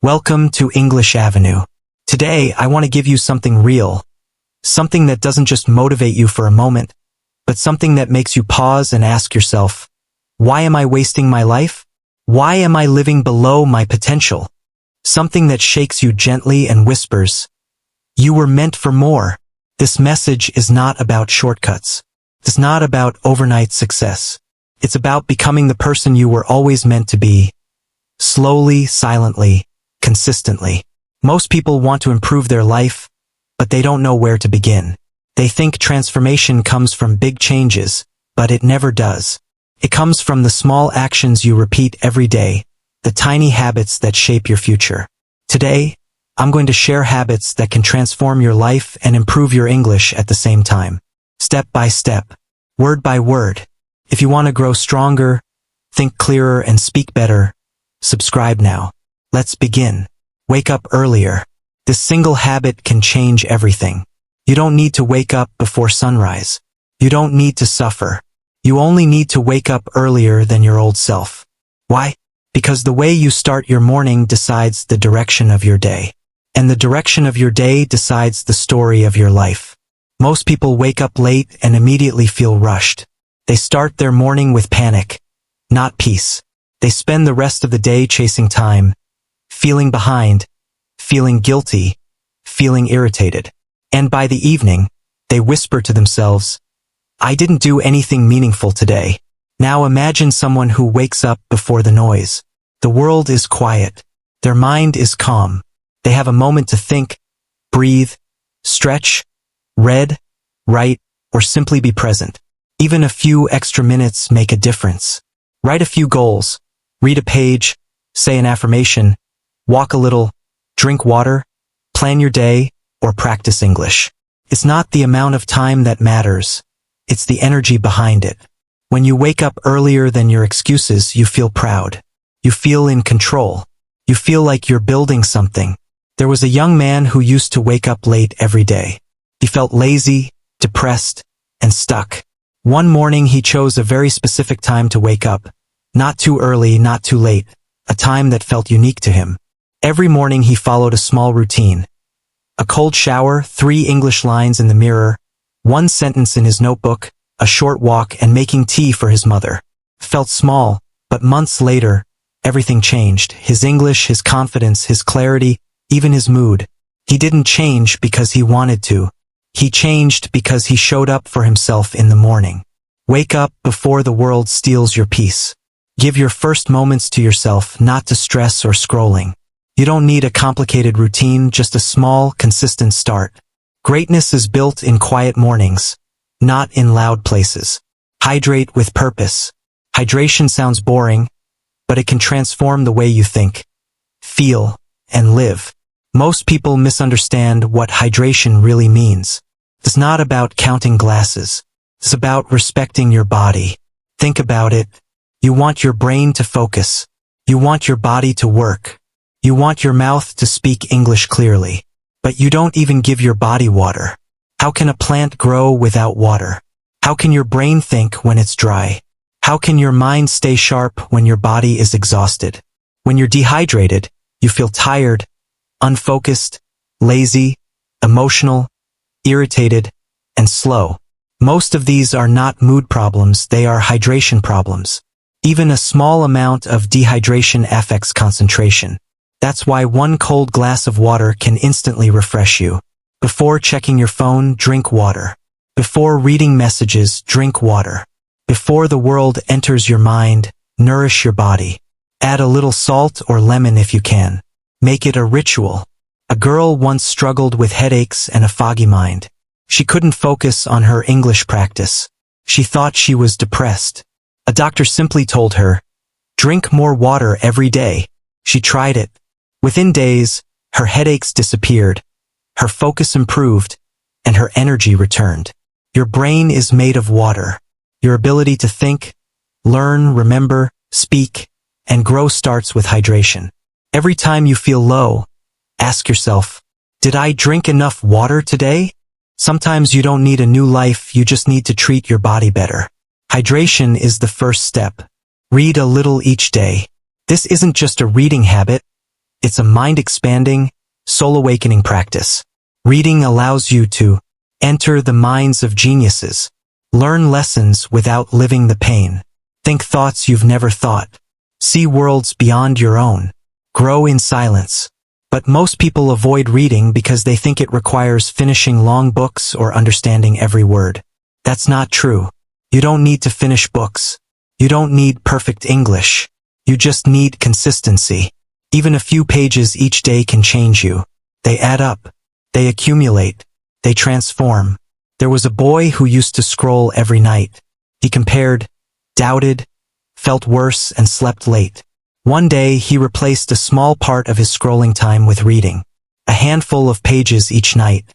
Welcome to English Avenue. Today, I want to give you something real. Something that doesn't just motivate you for a moment, but something that makes you pause and ask yourself, why am I wasting my life? Why am I living below my potential? Something that shakes you gently and whispers, you were meant for more. This message is not about shortcuts. It's not about overnight success. It's about becoming the person you were always meant to be. Slowly, silently, consistently. Most people want to improve their life, but they don't know where to begin. They think transformation comes from big changes, but it never does. It comes from the small actions you repeat every day, the tiny habits that shape your future. Today, I'm going to share habits that can transform your life and improve your English at the same time. Step by step, word by word. If you want to grow stronger, think clearer and speak better, subscribe now. Let's begin. Wake up earlier. This single habit can change everything. You don't need to wake up before sunrise. You don't need to suffer. You only need to wake up earlier than your old self. Why? Because the way you start your morning decides the direction of your day. And the direction of your day decides the story of your life. Most people wake up late and immediately feel rushed. They start their morning with panic, not peace. They spend the rest of the day chasing time, feeling behind, feeling guilty, feeling irritated. And by the evening, they whisper to themselves, I didn't do anything meaningful today. Now imagine someone who wakes up before the noise. The world is quiet. Their mind is calm. They have a moment to think, breathe, stretch, read, write, or simply be present. Even a few extra minutes make a difference. Write a few goals, read a page, say an affirmation, walk a little, drink water, plan your day, or practice English. It's not the amount of time that matters. It's the energy behind it. When you wake up earlier than your excuses, you feel proud. You feel in control. You feel like you're building something. There was a young man who used to wake up late every day. He felt lazy, depressed, and stuck. One morning he chose a very specific time to wake up. Not too early, not too late. A time that felt unique to him. Every morning he followed a small routine. A cold shower, 3 English lines in the mirror, 1 sentence in his notebook, a short walk, and making tea for his mother. Felt small, but months later, everything changed. His English, his confidence, his clarity, even his mood. He didn't change because he wanted to. He changed because he showed up for himself in the morning. Wake up before the world steals your peace. Give your first moments to yourself, not to stress or scrolling. You don't need a complicated routine, just a small, consistent start. Greatness is built in quiet mornings, not in loud places. Hydrate with purpose. Hydration sounds boring, but it can transform the way you think, feel, and live. Most people misunderstand what hydration really means. It's not about counting glasses. It's about respecting your body. Think about it. You want your brain to focus. You want your body to work. You want your mouth to speak English clearly. But you don't even give your body water. How can a plant grow without water? How can your brain think when it's dry? How can your mind stay sharp when your body is exhausted? When you're dehydrated, you feel tired, unfocused, lazy, emotional, irritated, and slow. Most of these are not mood problems, they are hydration problems. Even a small amount of dehydration affects concentration. That's why 1 cold glass of water can instantly refresh you. Before checking your phone, drink water. Before reading messages, drink water. Before the world enters your mind, nourish your body. Add a little salt or lemon if you can. Make it a ritual. A girl once struggled with headaches and a foggy mind. She couldn't focus on her English practice. She thought she was depressed. A doctor simply told her, drink more water every day. She tried it. Within days, her headaches disappeared, her focus improved, and her energy returned. Your brain is made of water. Your ability to think, learn, remember, speak, and grow starts with hydration. Every time you feel low, ask yourself, did I drink enough water today? Sometimes you don't need a new life, you just need to treat your body better. Hydration is the first step. Read a little each day. This isn't just a reading habit, It's a mind-expanding, soul-awakening practice. Reading allows you to enter the minds of geniuses, learn lessons without living the pain, think thoughts you've never thought, see worlds beyond your own, grow in silence. But most people avoid reading because they think it requires finishing long books or understanding every word. That's not true. You don't need to finish books. You don't need perfect English. You just need consistency. Even a few pages each day can change you. They add up. They accumulate. They transform. There was a boy who used to scroll every night. He compared, doubted, felt worse, and slept late. One day, he replaced a small part of his scrolling time with reading, a handful of pages each night.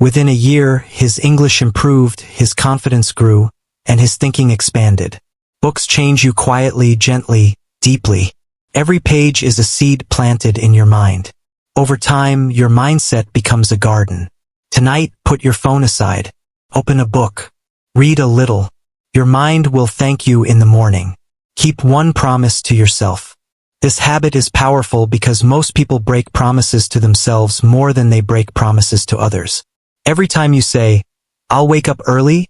Within a year, his English improved, his confidence grew, and his thinking expanded. Books change you quietly, gently, deeply. Every page is a seed planted in your mind. Over time, your mindset becomes a garden. Tonight, put your phone aside. Open a book. Read a little. Your mind will thank you in the morning. Keep one promise to yourself. This habit is powerful because most people break promises to themselves more than they break promises to others. Every time you say, "I'll wake up early,"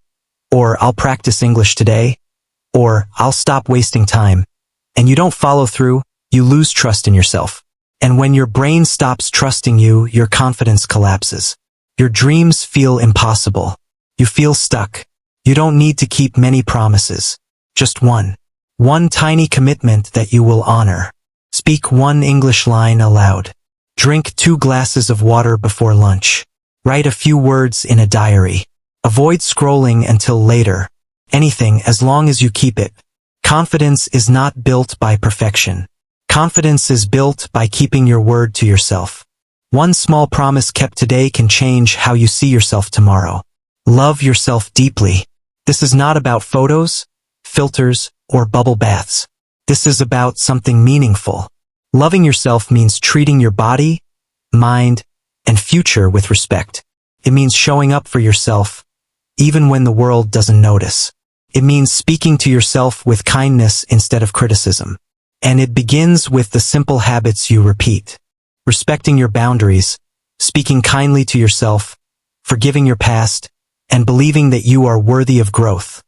or "I'll practice English today," or "I'll stop wasting time," and you don't follow through, you lose trust in yourself. And when your brain stops trusting you, your confidence collapses. Your dreams feel impossible. You feel stuck. You don't need to keep many promises. Just one. One tiny commitment that you will honor. Speak one English line aloud. Drink 2 glasses of water before lunch. Write a few words in a diary. Avoid scrolling until later. Anything as long as you keep it. Confidence is not built by perfection. Confidence is built by keeping your word to yourself. One small promise kept today can change how you see yourself tomorrow. Love yourself deeply. This is not about photos, filters, or bubble baths. This is about something meaningful. Loving yourself means treating your body, mind, and future with respect. It means showing up for yourself, even when the world doesn't notice. It means speaking to yourself with kindness instead of criticism. And it begins with the simple habits you repeat. Respecting your boundaries, speaking kindly to yourself, forgiving your past, and believing that you are worthy of growth.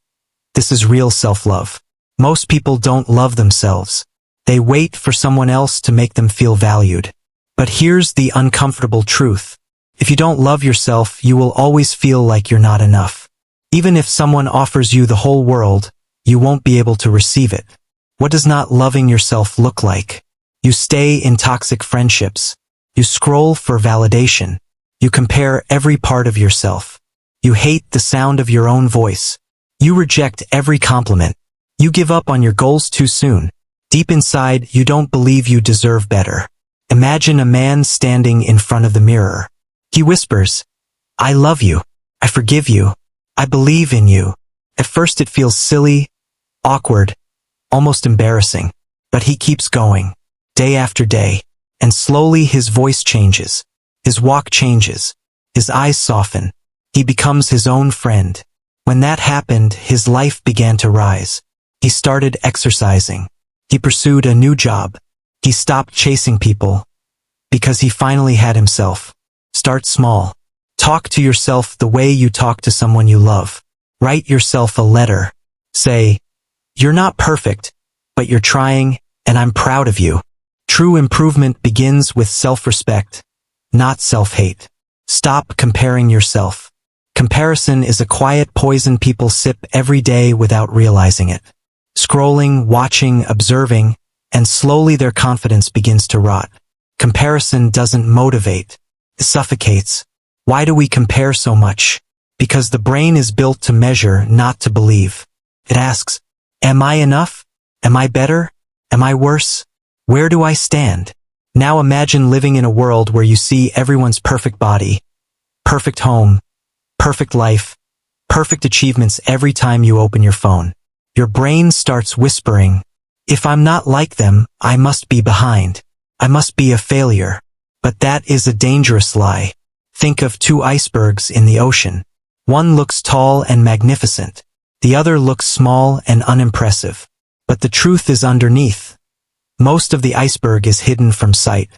This is real self-love. Most people don't love themselves. They wait for someone else to make them feel valued. But here's the uncomfortable truth. If you don't love yourself, you will always feel like you're not enough. Even if someone offers you the whole world, you won't be able to receive it. What does not loving yourself look like? You stay in toxic friendships. You scroll for validation. You compare every part of yourself. You hate the sound of your own voice. You reject every compliment. You give up on your goals too soon. Deep inside, you don't believe you deserve better. Imagine a man standing in front of the mirror. He whispers, "I love you. I forgive you. I believe in you." At first it feels silly, awkward, almost embarrassing. But he keeps going, day after day, and slowly his voice changes. His walk changes. His eyes soften. He becomes his own friend. When that happened, his life began to rise. He started exercising. He pursued a new job. He stopped chasing people because he finally had himself. Start small. Talk to yourself the way you talk to someone you love. Write yourself a letter. Say, "You're not perfect, but you're trying, and I'm proud of you." True improvement begins with self-respect, not self-hate. Stop comparing yourself. Comparison is a quiet poison people sip every day without realizing it. Scrolling, watching, observing, and slowly their confidence begins to rot. Comparison doesn't motivate. It suffocates. Why do we compare so much? Because the brain is built to measure, not to believe. It asks, am I enough? Am I better? Am I worse? Where do I stand? Now imagine living in a world where you see everyone's perfect body, perfect home, perfect life, perfect achievements every time you open your phone. Your brain starts whispering, if I'm not like them, I must be behind. I must be a failure. But that is a dangerous lie. Think of 2 icebergs in the ocean. One looks tall and magnificent. The other looks small and unimpressive. But the truth is underneath. Most of the iceberg is hidden from sight.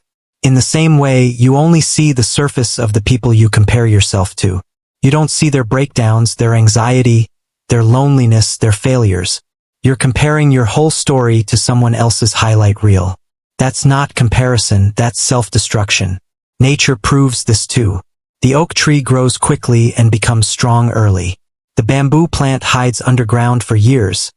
In the same way, you only see the surface of the people you compare yourself to. You don't see their breakdowns, their anxiety, their loneliness, their failures. You're comparing your whole story to someone else's highlight reel. That's not comparison, that's self-destruction. Nature proves this too. The oak tree grows quickly and becomes strong early. The bamboo plant hides underground for years,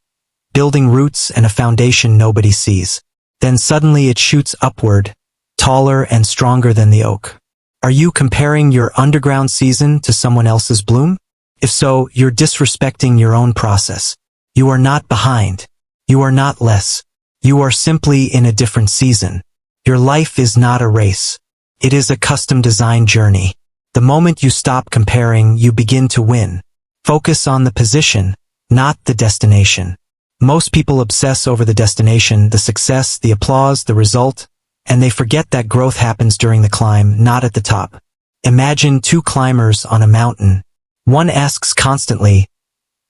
building roots and a foundation nobody sees. Then suddenly it shoots upward, taller and stronger than the oak. Are you comparing your underground season to someone else's bloom? If so, you're disrespecting your own process. You are not behind. You are not less. You are simply in a different season. Your life is not a race. It is a custom-designed journey. The moment you stop comparing, you begin to win. Focus on the position, not the destination. Most people obsess over the destination, the success, the applause, the result, and they forget that growth happens during the climb, not at the top. Imagine two climbers on a mountain. One asks constantly,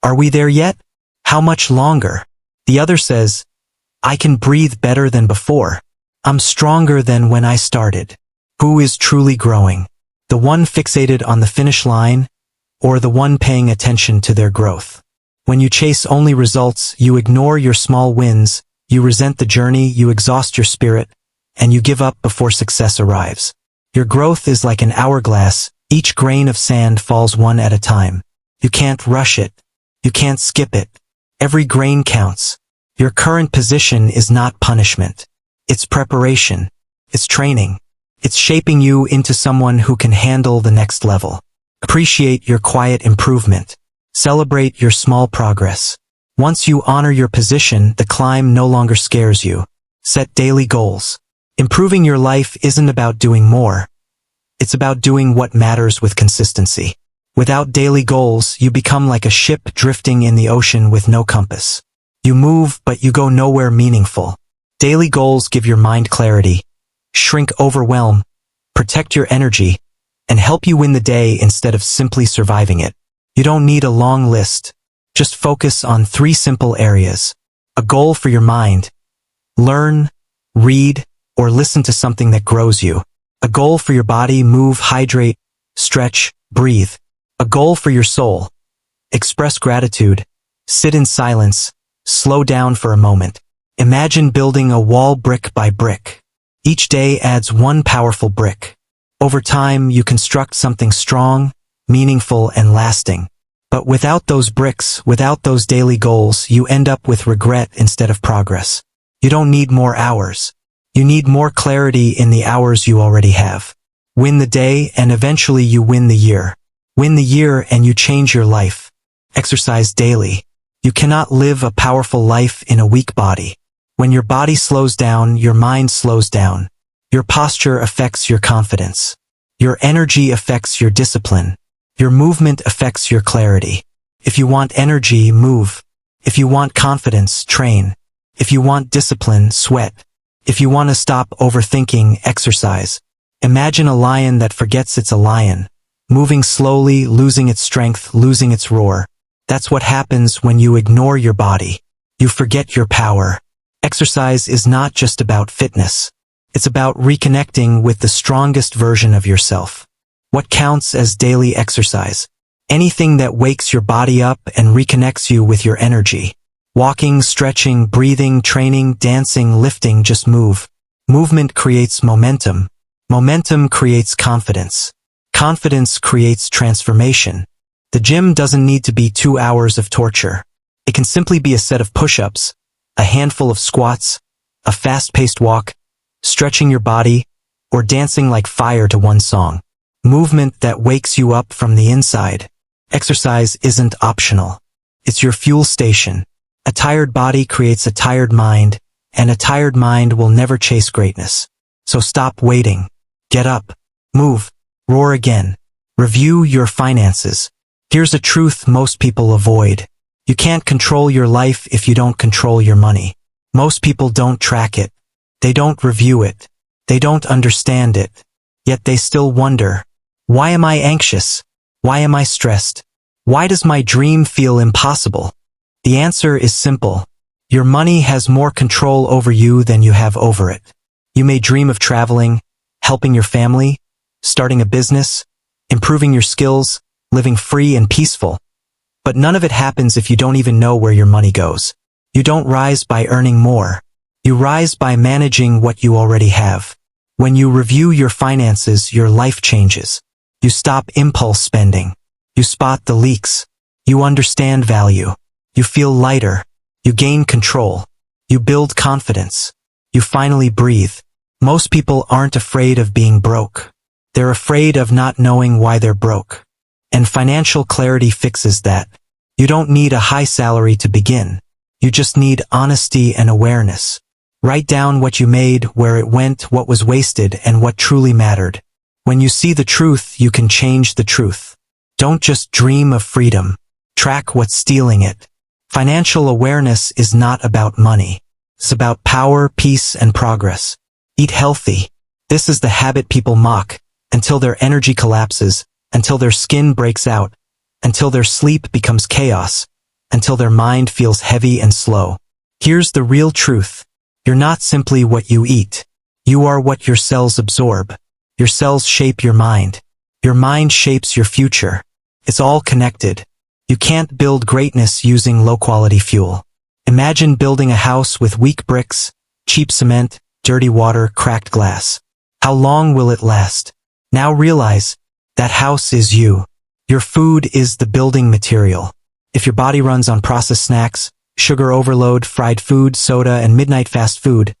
"Are we there yet? How much longer?" The other says, "I can breathe better than before. I'm stronger than when I started." Who is truly growing? The one fixated on the finish line, or the one paying attention to their growth? When you chase only results, you ignore your small wins, you resent the journey, you exhaust your spirit, and you give up before success arrives. Your growth is like an hourglass. Each grain of sand falls one at a time. You can't rush it. You can't skip it. Every grain counts. Your current position is not punishment. It's preparation. It's training. It's shaping you into someone who can handle the next level. Appreciate your quiet improvement. Celebrate your small progress. Once you honor your position, the climb no longer scares you. Set daily goals. Improving your life isn't about doing more. It's about doing what matters with consistency. Without daily goals, you become like a ship drifting in the ocean with no compass. You move, but you go nowhere meaningful. Daily goals give your mind clarity, shrink overwhelm, protect your energy, and help you win the day instead of simply surviving it. You don't need a long list. Just focus on 3 simple areas. A goal for your mind. Learn, read, or listen to something that grows you. A goal for your body. Move, hydrate, stretch, breathe. A goal for your soul. Express gratitude. Sit in silence. Slow down for a moment. Imagine building a wall brick by brick. Each day adds one powerful brick. Over time, you construct something strong, meaningful, and lasting. But without those bricks, without those daily goals, you end up with regret instead of progress. You don't need more hours. You need more clarity in the hours you already have. Win the day, and eventually you win the year. Win the year, and you change your life. Exercise daily. You cannot live a powerful life in a weak body. When your body slows down, your mind slows down. Your posture affects your confidence. Your energy affects your discipline. Your movement affects your clarity. If you want energy, move. If you want confidence, train. If you want discipline, sweat. If you want to stop overthinking, exercise. Imagine a lion that forgets it's a lion, moving slowly, losing its strength, losing its roar. That's what happens when you ignore your body. You forget your power. Exercise is not just about fitness. It's about reconnecting with the strongest version of yourself. What counts as daily exercise? Anything that wakes your body up and reconnects you with your energy. Walking, stretching, breathing, training, dancing, lifting, just move. Movement creates momentum. Momentum creates confidence. Confidence creates transformation. The gym doesn't need to be 2 hours of torture. It can simply be a set of push-ups, a handful of squats, a fast-paced walk, stretching your body, or dancing like fire to one song. Movement that wakes you up from the inside. Exercise isn't optional. It's your fuel station. A tired body creates a tired mind, and a tired mind will never chase greatness. So stop waiting. Get up. Move. Roar again. Review your finances. Here's a truth most people avoid. You can't control your life if you don't control your money. Most people don't track it. They don't review it. They don't understand it. Yet they still wonder, why am I anxious? Why am I stressed? Why does my dream feel impossible? The answer is simple. Your money has more control over you than you have over it. You may dream of traveling, helping your family, starting a business, improving your skills, living free and peaceful. But none of it happens if you don't even know where your money goes. You don't rise by earning more. You rise by managing what you already have. When you review your finances, your life changes. You stop impulse spending. You spot the leaks. You understand value. You feel lighter. You gain control. You build confidence. You finally breathe. Most people aren't afraid of being broke. They're afraid of not knowing why they're broke. And financial clarity fixes that. You don't need a high salary to begin. You just need honesty and awareness. Write down what you made, where it went, what was wasted, and what truly mattered. When you see the truth, you can change the truth. Don't just dream of freedom. Track what's stealing it. Financial awareness is not about money. It's about power, peace, and progress. Eat healthy. This is the habit people mock, until their energy collapses, until their skin breaks out, until their sleep becomes chaos, until their mind feels heavy and slow. Here's the real truth. You're not simply what you eat. You are what your cells absorb. Your cells shape your mind. Your mind shapes your future. It's all connected. You can't build greatness using low-quality fuel. Imagine building a house with weak bricks, cheap cement, dirty water, cracked glass. How long will it last? Now realize, that house is you. Your food is the building material. If your body runs on processed snacks, sugar overload, fried food, soda, and midnight fast food,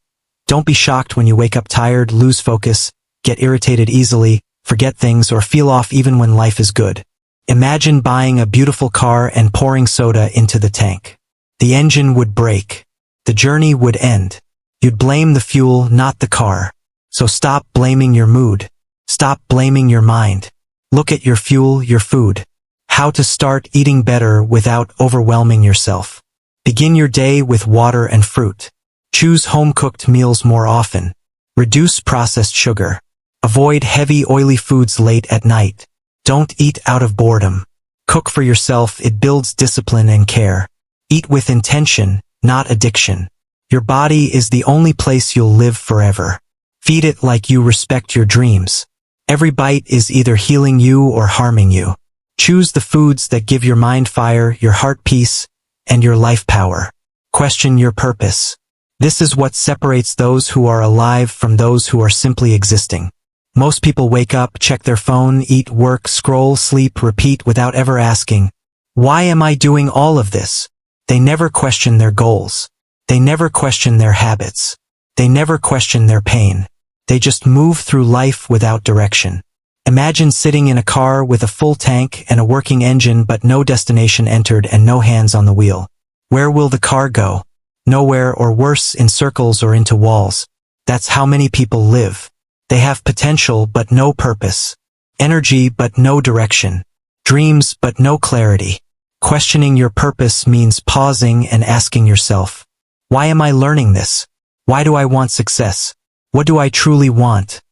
don't be shocked when you wake up tired, lose focus, get irritated easily, forget things, or feel off even when life is good. Imagine buying a beautiful car and pouring soda into the tank. The engine would break. The journey would end. You'd blame the fuel, not the car. So stop blaming your mood. Stop blaming your mind. Look at your fuel, your food. How to start eating better without overwhelming yourself. Begin your day with water and fruit. Choose home-cooked meals more often. Reduce processed sugar. Avoid heavy, oily foods late at night. Don't eat out of boredom. Cook for yourself, it builds discipline and care. Eat with intention, not addiction. Your body is the only place you'll live forever. Feed it like you respect your dreams. Every bite is either healing you or harming you. Choose the foods that give your mind fire, your heart peace, and your life power. Question your purpose. This is what separates those who are alive from those who are simply existing. Most people wake up, check their phone, eat, work, scroll, sleep, repeat without ever asking, why am I doing all of this? They never question their goals. They never question their habits. They never question their pain. They just move through life without direction. Imagine sitting in a car with a full tank and a working engine but no destination entered and no hands on the wheel. Where will the car go? Nowhere, or worse, in circles or into walls. That's how many people live. They have potential but no purpose. Energy but no direction. Dreams but no clarity. Questioning your purpose means pausing and asking yourself, why am I learning this? Why do I want success? What do I truly want?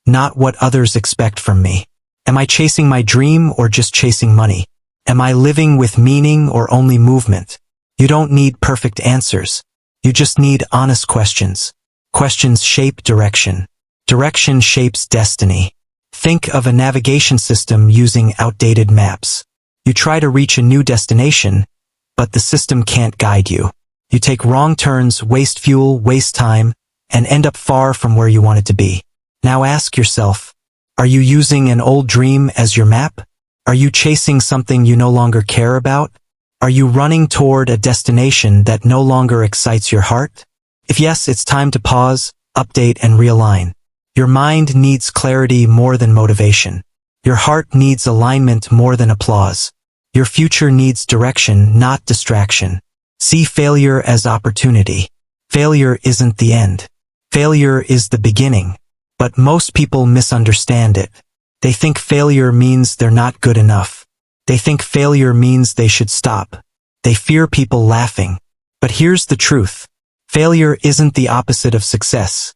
Not what others expect from me. Am I chasing my dream or just chasing money? Am I living with meaning or only movement? You don't need perfect answers. You just need honest questions. Questions shape direction. Direction shapes destiny. Think of a navigation system using outdated maps. You try to reach a new destination, but the system can't guide you. You take wrong turns, waste fuel, waste time, and end up far from where you wanted to be. Now ask yourself, are you using an old dream as your map? Are you chasing something you no longer care about? Are you running toward a destination that no longer excites your heart? If yes, it's time to pause, update, and realign. Your mind needs clarity more than motivation. Your heart needs alignment more than applause. Your future needs direction, not distraction. See failure as opportunity. Failure isn't the end. Failure is the beginning. But most people misunderstand it. They think failure means they're not good enough. They think failure means they should stop. They fear people laughing. But here's the truth. Failure isn't the opposite of success.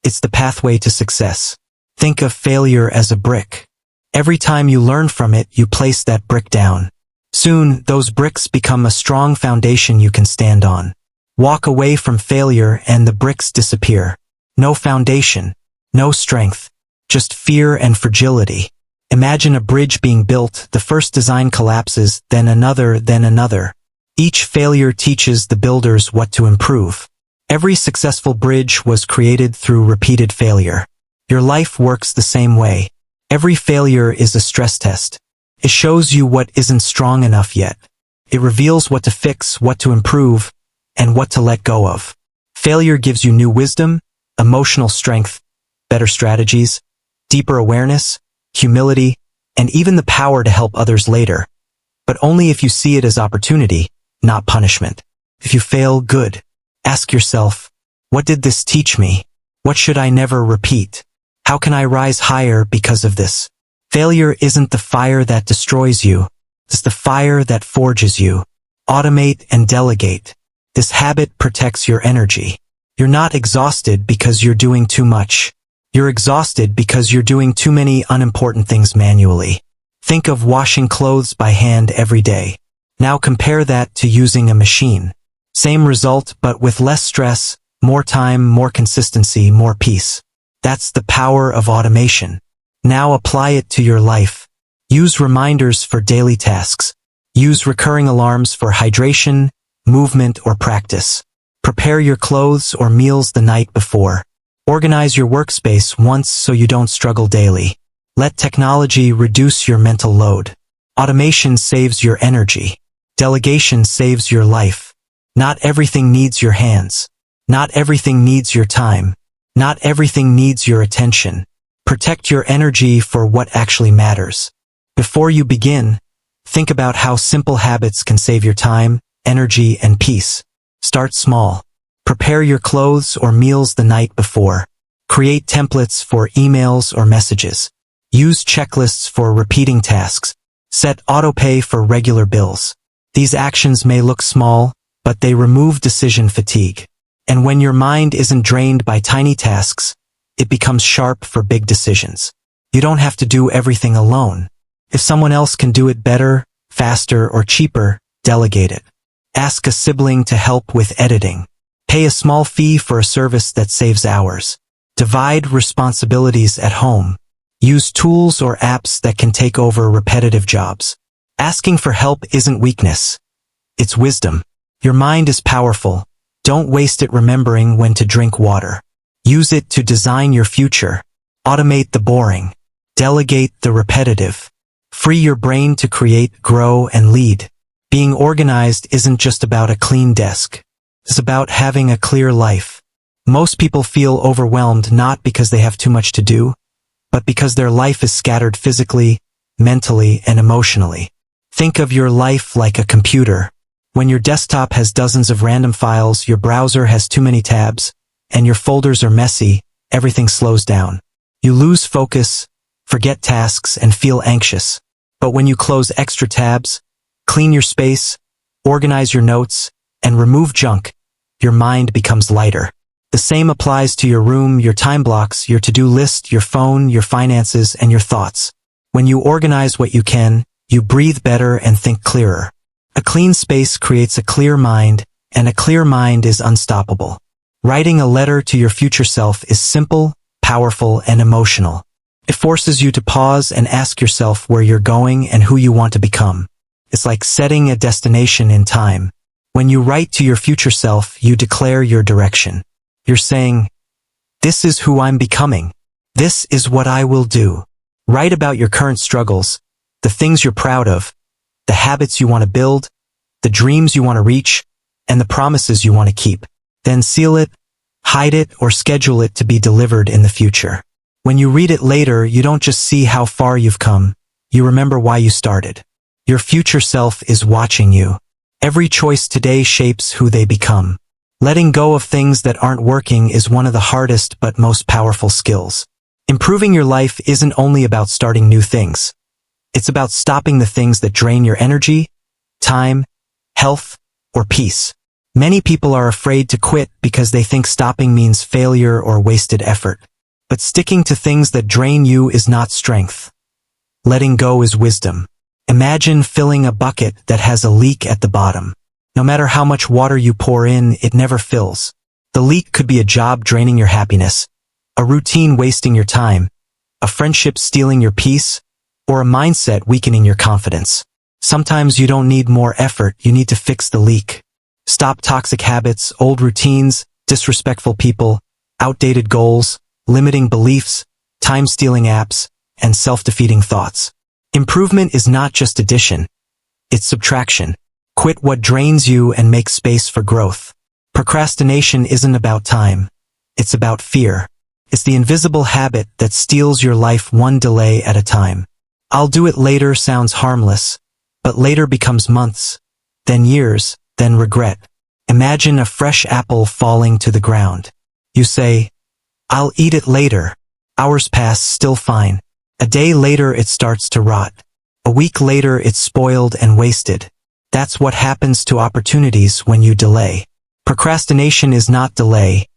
It's the pathway to success. Think of failure as a brick. Every time you learn from it, you place that brick down. Soon, those bricks become a strong foundation you can stand on. Walk away from failure and the bricks disappear. No foundation, no strength, just fear and fragility. Imagine a bridge being built, the first design collapses, then another, then another. Each failure teaches the builders what to improve. Every successful bridge was created through repeated failure. Your life works the same way. Every failure is a stress test. It shows you what isn't strong enough yet. It reveals what to fix, what to improve, and what to let go of. Failure gives you new wisdom, emotional strength, better strategies, deeper awareness, humility, and even the power to help others later. But only if you see it as opportunity, not punishment. If you fail, good. Ask yourself, what did this teach me? What should I never repeat? How can I rise higher because of this? Failure isn't the fire that destroys you. It's the fire that forges you. Automate and delegate. This habit protects your energy. You're not exhausted because you're doing too much. You're exhausted because you're doing too many unimportant things manually. Think of washing clothes by hand every day. Now compare that to using a machine. Same result, but with less stress, more time, more consistency, more peace. That's the power of automation. Now apply it to your life. Use reminders for daily tasks. Use recurring alarms for hydration, movement, or practice. Prepare your clothes or meals the night before. Organize your workspace once so you don't struggle daily. Let technology reduce your mental load. Automation saves your energy. Delegation saves your life. Not everything needs your hands. Not everything needs your time. Not everything needs your attention. Protect your energy for what actually matters. Before you begin, think about how simple habits can save your time, energy, and peace. Start small. Prepare your clothes or meals the night before. Create templates for emails or messages. Use checklists for repeating tasks. Set autopay for regular bills. These actions may look small, but they remove decision fatigue. And when your mind isn't drained by tiny tasks, it becomes sharp for big decisions. You don't have to do everything alone. If someone else can do it better, faster, or cheaper, delegate it. Ask a sibling to help with editing. Pay a small fee for a service that saves hours. Divide responsibilities at home. Use tools or apps that can take over repetitive jobs. Asking for help isn't weakness. It's wisdom. Your mind is powerful. Don't waste it remembering when to drink water. Use it to design your future. Automate the boring. Delegate the repetitive. Free your brain to create, grow, and lead. Being organized isn't just about a clean desk. It's about having a clear life. Most people feel overwhelmed not because they have too much to do, but because their life is scattered physically, mentally, and emotionally. Think of your life like a computer. When your desktop has dozens of random files, your browser has too many tabs, and your folders are messy, everything slows down. You lose focus, forget tasks, and feel anxious. But when you close extra tabs, clean your space, organize your notes, and remove junk, your mind becomes lighter. The same applies to your room, your time blocks, your to-do list, your phone, your finances, and your thoughts. When you organize what you can, you breathe better and think clearer. A clean space creates a clear mind, and a clear mind is unstoppable. Writing a letter to your future self is simple, powerful, and emotional. It forces you to pause and ask yourself where you're going and who you want to become. It's like setting a destination in time. When you write to your future self, you declare your direction. You're saying, "This is who I'm becoming. This is what I will do." Write about your current struggles, the things you're proud of, the habits you want to build, the dreams you want to reach, and the promises you want to keep. Then seal it, hide it, or schedule it to be delivered in the future. When you read it later, you don't just see how far you've come, you remember why you started. Your future self is watching you. Every choice today shapes who they become. Letting go of things that aren't working is one of the hardest but most powerful skills. Improving your life isn't only about starting new things. It's about stopping the things that drain your energy, time, health, or peace. Many people are afraid to quit because they think stopping means failure or wasted effort. But sticking to things that drain you is not strength. Letting go is wisdom. Imagine filling a bucket that has a leak at the bottom. No matter how much water you pour in, it never fills. The leak could be a job draining your happiness, a routine wasting your time, a friendship stealing your peace, or a mindset weakening your confidence. Sometimes you don't need more effort, you need to fix the leak. Stop toxic habits, old routines, disrespectful people, outdated goals, limiting beliefs, time-stealing apps, and self-defeating thoughts. Improvement is not just addition, it's subtraction. Quit what drains you and make space for growth. Procrastination isn't about time, it's about fear. It's the invisible habit that steals your life one delay at a time. I'll do it later sounds harmless, but later becomes months, then years, then regret. Imagine a fresh apple falling to the ground. You say, I'll eat it later. Hours pass, still fine. A day later it starts to rot. A week later it's spoiled and wasted. That's what happens to opportunities when you delay. Procrastination is not delay,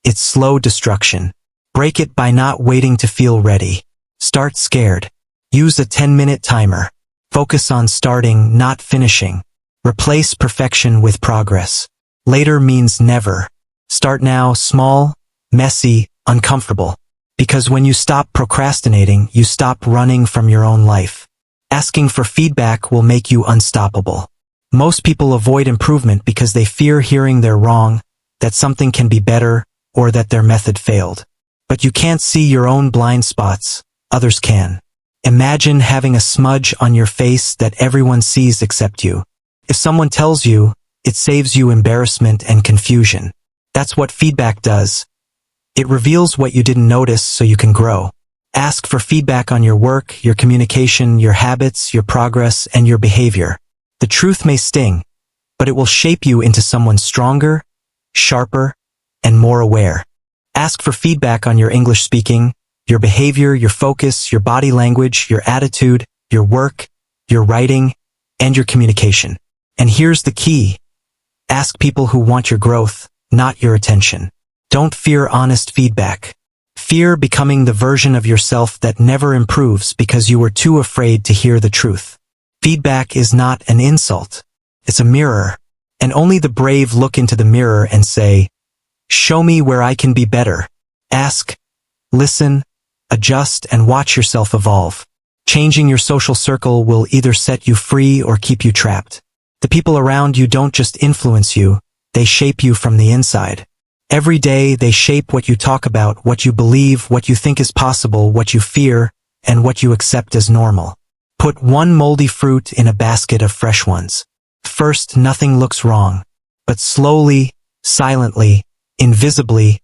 it's slow destruction. Break it by not waiting to feel ready. Start scared. Use a 10-minute timer. Focus on starting, not finishing. Replace perfection with progress. Later means never. Start now, small, messy, uncomfortable. Because when you stop procrastinating, you stop running from your own life. Asking for feedback will make you unstoppable. Most people avoid improvement because they fear hearing they're wrong, that something can be better, or that their method failed. But you can't see your own blind spots, others can. Imagine having a smudge on your face that everyone sees except you. If someone tells you, it saves you embarrassment and confusion. That's what feedback does. It reveals what you didn't notice so you can grow. Ask for feedback on your work, your communication, your habits, your progress, and your behavior. The truth may sting, but it will shape you into someone stronger, sharper, and more aware. Ask for feedback on your English speaking, your behavior, your focus, your body language, your attitude, your work, your writing, and your communication. And here's the key. Ask people who want your growth, not your attention. Don't fear honest feedback. Fear becoming the version of yourself that never improves because you were too afraid to hear the truth. Feedback is not an insult. It's a mirror. And only the brave look into the mirror and say, show me where I can be better. Ask, listen, adjust, and watch yourself evolve. Changing your social circle will either set you free or keep you trapped. The people around you don't just influence you, they shape you from the inside. Every day they shape what you talk about, what you believe, what you think is possible, what you fear, and what you accept as normal. Put one moldy fruit in a basket of fresh ones. First, nothing looks wrong. But slowly, silently, invisibly,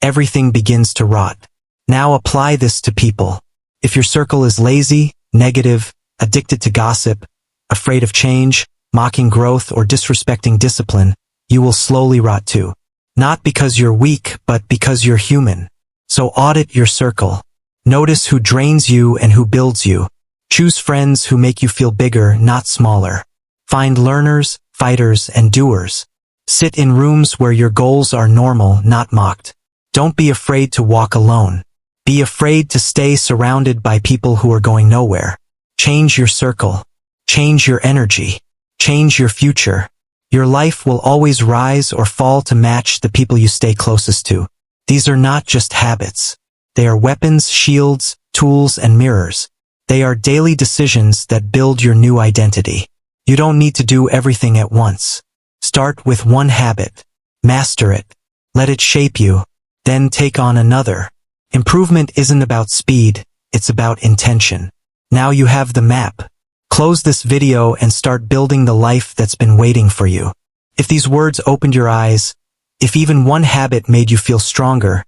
everything begins to rot. Now apply this to people. If your circle is lazy, negative, addicted to gossip, afraid of change, mocking growth, or disrespecting discipline, you will slowly rot too. Not because you're weak, but because you're human. So audit your circle. Notice who drains you and who builds you. Choose friends who make you feel bigger, not smaller. Find learners, fighters, and doers. Sit in rooms where your goals are normal, not mocked. Don't be afraid to walk alone. Be afraid to stay surrounded by people who are going nowhere. Change your circle. Change your energy. Change your future. Your life will always rise or fall to match the people you stay closest to. These are not just habits. They are weapons, shields, tools, and mirrors. They are daily decisions that build your new identity. You don't need to do everything at once. Start with one habit. Master it. Let it shape you. Then take on another. Improvement isn't about speed, it's about intention. Now you have the map. Close this video and start building the life that's been waiting for you. If these words opened your eyes, if even one habit made you feel stronger,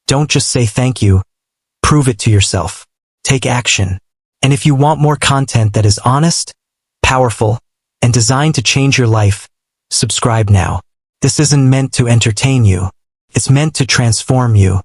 don't just say thank you. Prove it to yourself. Take action. And if you want more content that is honest, powerful, and designed to change your life, subscribe now. This isn't meant to entertain you. It's meant to transform you.